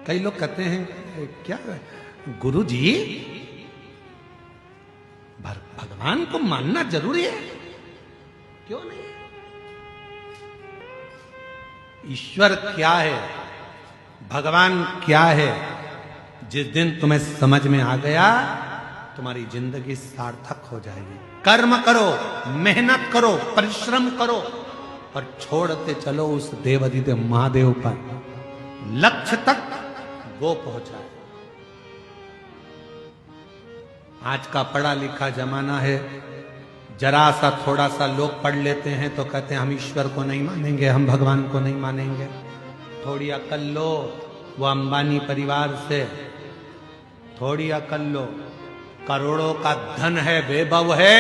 कई लोग कहते हैं क्या गुरु जी भगवान को मानना जरूरी है? क्यों नहीं? ईश्वर क्या है, भगवान क्या है, जिस दिन तुम्हें समझ में आ गया तुम्हारी जिंदगी सार्थक हो जाएगी। कर्म करो, मेहनत करो, परिश्रम करो और छोड़ते चलो उस देवाधिदेव महादेव पर, लक्ष्य तक वो पहुंचाए। आज का पढ़ा लिखा जमाना है, जरा सा थोड़ा सा लोग पढ़ लेते हैं तो कहते हैं हम ईश्वर को नहीं मानेंगे, हम भगवान को नहीं मानेंगे। थोड़ी अकल लो, वो अंबानी परिवार से थोड़ी अकल लो, करोड़ों का धन है, वैभव है,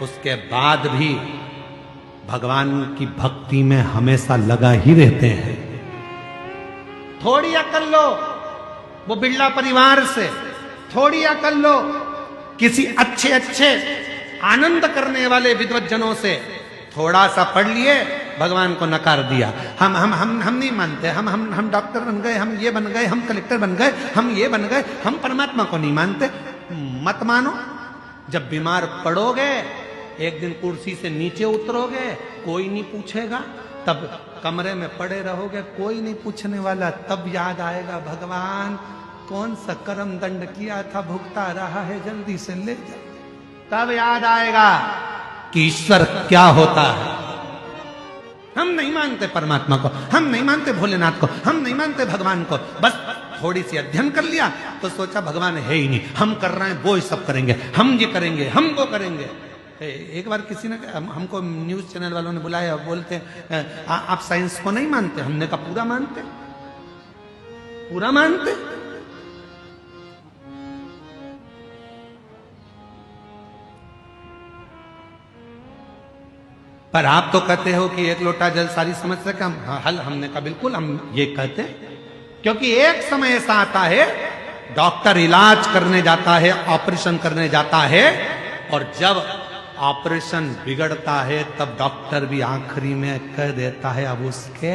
उसके बाद भी भगवान की भक्ति में हमेशा लगा ही रहते हैं। थोड़ी अकल लो वो बिरला परिवार से, थोड़ी अकल लो किसी अच्छे अच्छे आनंद करने वाले विद्वज्जनों से। थोड़ा सा पढ़ लिए, भगवान को नकार दिया, हम नहीं मानते, हम डॉक्टर बन गए, हम ये बन गए, हम कलेक्टर बन गए, हम ये बन गए, हम परमात्मा को नहीं मानते। मत मानो। जब बीमार पड़ोगे, एक दिन कुर्सी से नीचे उतरोगे, कोई नहीं पूछेगा, तब कमरे में पड़े रहोगे, कोई नहीं पूछने वाला, तब याद आएगा भगवान कौन सा कर्म दंड किया था, भुगता रहा है, जल्दी से ले जा। तब याद आएगा कि ईश्वर क्या होता है। हम नहीं मानते परमात्मा को, हम नहीं मानते भोलेनाथ को, हम नहीं मानते भगवान को। बस थोड़ी सी अध्ययन कर लिया तो सोचा भगवान है ही नहीं, हम कर रहे हैं वो ही सब करेंगे, हम ये करेंगे, हम वो करेंगे। एक बार किसी ने हमको न्यूज चैनल वालों ने बुलाया, बोलते आप साइंस को नहीं मानते? हमने कहा पूरा मानते, पूरा मानते। पर आप तो कहते हो कि एक लोटा जल सारी समस्या का हल। हमने कहा बिल्कुल हम ये कहते, क्योंकि एक समय ऐसा आता है डॉक्टर इलाज करने जाता है, ऑपरेशन करने जाता है, और जब ऑपरेशन बिगड़ता है तब डॉक्टर भी आखिरी में कह देता है अब उसके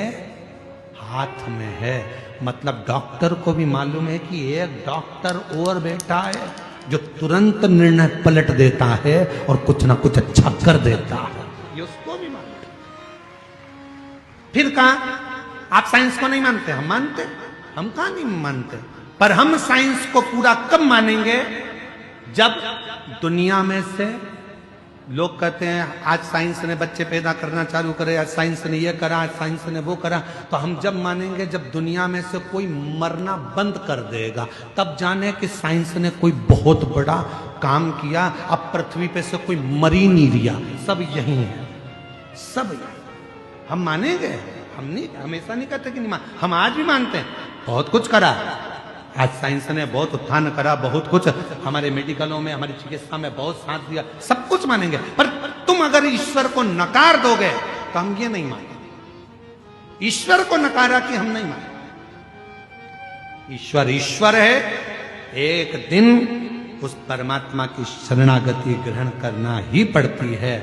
हाथ में है। मतलब डॉक्टर को भी मालूम है कि एक डॉक्टर और बैठा है जो तुरंत निर्णय पलट देता है और कुछ ना कुछ अच्छा कर देता है, ये उसको भी मालूम। फिर कहा आप साइंस को नहीं मानते? हम मानते। हम कहा नहीं मानते, पर हम साइंस को पूरा कब मानेंगे? जब दुनिया में से लोग कहते हैं आज साइंस ने बच्चे पैदा करना चालू करे, आज साइंस ने ये करा, आज साइंस ने वो करा। तो हम जब मानेंगे जब दुनिया में से कोई मरना बंद कर देगा, तब जाने कि साइंस ने कोई बहुत बड़ा काम किया। अब पृथ्वी पे से कोई मर ही नहीं रिया, सब यही है, सब यही। हम मानेंगे, हम नहीं, हमेशा नहीं कहते कि नहीं मान, हम आज भी मानते हैं बहुत कुछ करा। आज साइंस ने बहुत उत्थान करा, बहुत कुछ हमारे मेडिकलों में, हमारी चिकित्सा में बहुत साथ दिया, सब कुछ मानेंगे। पर तुम अगर ईश्वर को नकार दोगे तो हम ये नहीं मानेंगे। ईश्वर को नकारा कि हम नहीं मानेंगे। ईश्वर ईश्वर है, एक दिन उस परमात्मा की शरणागति ग्रहण करना ही पड़ती है।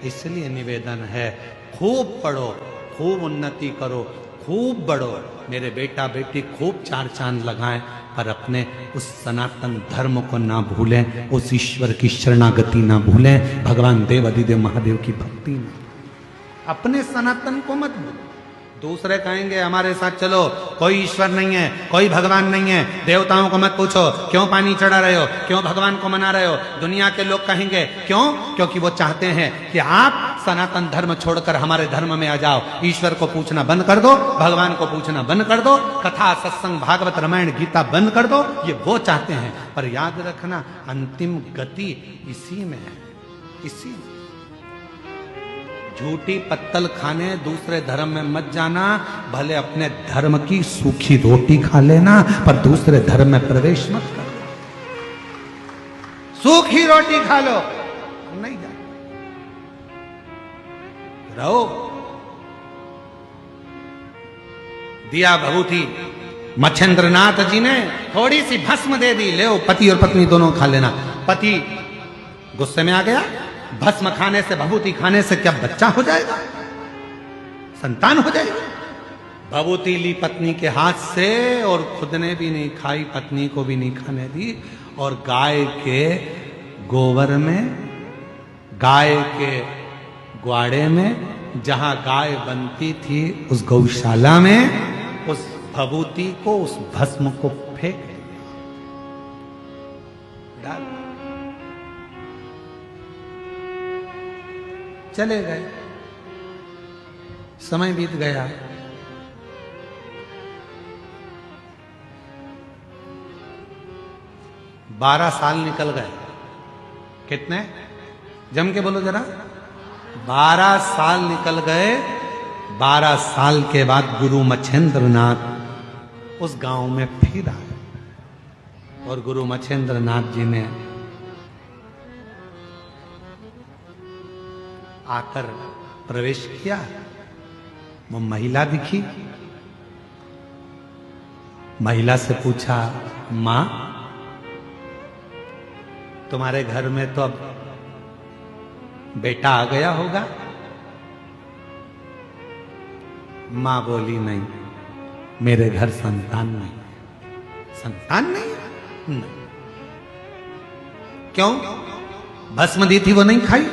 इसलिए निवेदन है खूब पढ़ो, खूब उन्नति करो, खूब बढ़ो। मेरे बेटा बेटी खूब चार चांद लगाएं, पर अपने उस सनातन धर्म को ना भूलें, उस ईश्वर की शरणागति ना भूलें, भगवान देव अधिदेव महादेव की भक्ति में अपने सनातन को मत भूलो। दूसरे कहेंगे हमारे साथ चलो, कोई ईश्वर नहीं है, कोई भगवान नहीं है, देवताओं को मत पूछो क्यों पानी चढ़ा रहे हो, क्यों भगवान को मना रहे हो। दुनिया के लोग कहेंगे क्यों? क्योंकि वो चाहते हैं कि आप सनातन धर्म छोड़कर हमारे धर्म में आ जाओ। ईश्वर को पूछना बंद कर दो, भगवान को पूछना बंद कर दो, कथा सत्संग भागवत रामायण गीता बंद कर दो, ये वो चाहते हैं। पर याद रखना अंतिम गति इसी में है, इसी में। झूठी पत्तल खाने दूसरे धर्म में मत जाना, भले अपने धर्म की सूखी रोटी खा लेना, पर दूसरे धर्म में प्रवेश मत कर। सूखी रोटी खा लो, नहीं जाना, रहो। दिया भभूति मच्छेंद्रनाथ जी ने थोड़ी सी भस्म दे दी, ले पति और पत्नी दोनों खा लेना। पति गुस्से में आ गया, भस्म खाने से, भभूति खाने से क्या बच्चा हो जाएगा, संतान हो जाएगी? भभूति ली पत्नी के हाथ से और खुद ने भी नहीं खाई, पत्नी को भी नहीं खाने दी। और गाय के गोबर में, गाय के ग्वाड़े में, जहां गाय बनती थी उस गौशाला में उस भभूति को, उस भस्म को फेंक डाल, चले गए। समय बीत गया। बारह साल निकल गए। कितने? जम के बोलो जरा। 12 साल निकल गए। 12 साल के बाद गुरु मच्छेंद्र नाथ उस गांव में फिर आए और गुरु मच्छेंद्र नाथ जी ने आकर प्रवेश किया। वो महिला दिखी। महिला से पूछा, मां तुम्हारे घर में तो अब बेटा आ गया होगा? मां बोली, नहीं, मेरे घर संतान नहीं। संतान नहीं? नहीं। क्यों? भस्म दी थी वो नहीं खाई?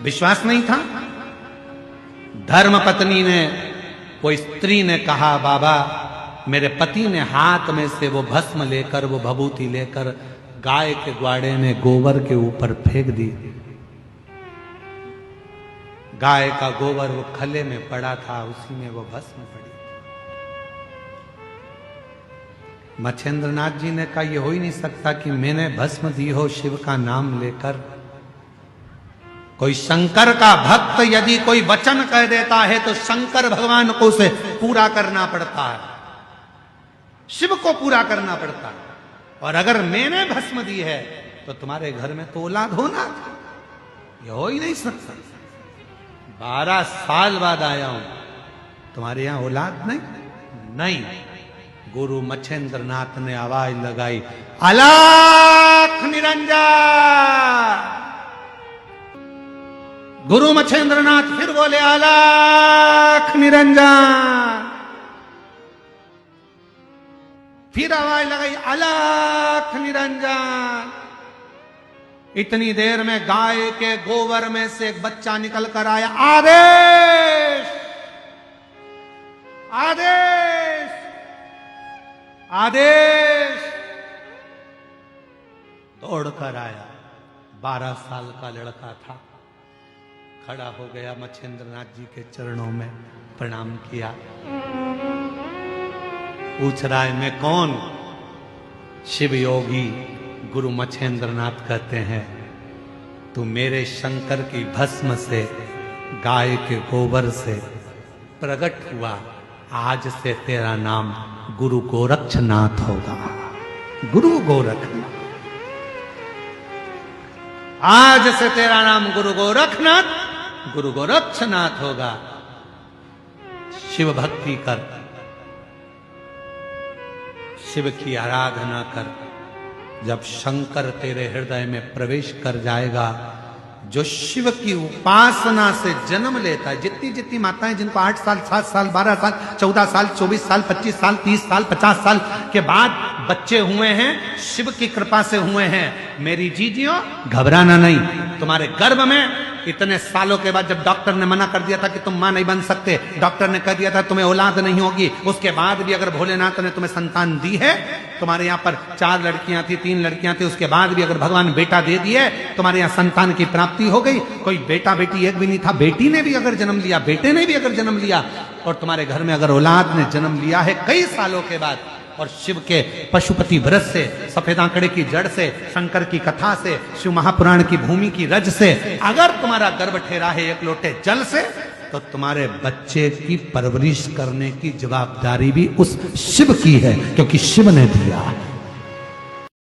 विश्वास नहीं था? धर्म पत्नी ने, कोई स्त्री ने कहा, बाबा मेरे पति ने हाथ में से वो भस्म लेकर, वो भभूति लेकर गाय के ग्वाड़े में गोबर के ऊपर फेंक दी। गाय का गोबर वो खले में पड़ा था, उसी में वो भस्म पड़ी। मच्छेंद्रनाथ जी ने कहा, यह हो ही नहीं सकता कि मैंने भस्म दी हो शिव का नाम लेकर। कोई शंकर का भक्त यदि कोई वचन कह देता है तो शंकर भगवान को उसे पूरा करना पड़ता है, शिव को पूरा करना पड़ता है। और अगर मैंने भस्म दी है तो तुम्हारे घर में तो औलाद होना था। यह हो ही नहीं सकता। 12 साल बाद आया हूं, तुम्हारे यहां औलाद नहीं? नहीं। गुरु मच्छेंद्र नाथ ने आवाज लगाई, अलख निरंजन। गुरु मच्छेंद्र नाथ फिर बोले, अलख निरंजन। फिर आवाज लगाई, अलख निरंजन। इतनी देर में गाय के गोबर में से एक बच्चा निकल कर आया। आदेश, आदेश, आदेश। दौड़कर आया। 12 साल का लड़का था। खड़ा हो गया, मच्छेंद्र नाथ जी के चरणों में प्रणाम किया। पूछ रहा है, मैं कौन? शिव योगी गुरु मच्छेंद्र नाथ कहते हैं, तू मेरे शंकर की भस्म से, गाय के गोबर से प्रकट हुआ। आज से तेरा नाम गुरु गोरक्षनाथ होगा। गुरु गोरखनाथ। आज से तेरा नाम गुरु गोरखनाथ, गुरु गोरक्षनाथ होगा। शिव भक्ति कर, शिव की आराधना कर। जब शंकर तेरे हृदय में प्रवेश कर जाएगा, जो शिव की उपासना से जन्म लेता है, जितनी जितनी माताएं जिनको 8 साल, 7 साल, 12 साल, 14 साल, 24 साल, 25 साल, 30 साल, 50 साल के बाद बच्चे हुए हैं, शिव की कृपा से हुए हैं, मेरी जीजियों घबराना नहीं। तुम्हारे गर्भ में इतने सालों के बाद जब डॉक्टर ने मना कर दिया था कि तुम मां नहीं बन सकते, डॉक्टर ने कह दिया था तुम्हें औलाद नहीं होगी, उसके बाद भी अगर भोलेनाथ ने तुम्हें संतान दी है, तुम्हारे यहाँ पर 4 लड़कियां थी, 3 लड़कियां थी, उसके बाद भी अगर भगवान बेटा दे दिए, तुम्हारे यहाँ संतान की प्राप्ति हो गई। कोई बेटा बेटी एक भी नहीं था, बेटी ने भी अगर जन्म लिया, बेटे ने भी अगर जन्म लिया, और तुम्हारे घर में अगर औलाद ने जन्म लिया है कई सालों के बाद, और शिव के पशुपति व्रत से, सफेद आंकड़े की जड़ से, शंकर की कथा से, शिव महापुराण की भूमि की रज से अगर तुम्हारा गर्भ ठहरा है एक लोटे जल से, तो तुम्हारे बच्चे की परवरिश करने की जवाबदारी भी उस शिव की है, क्योंकि शिव ने दिया।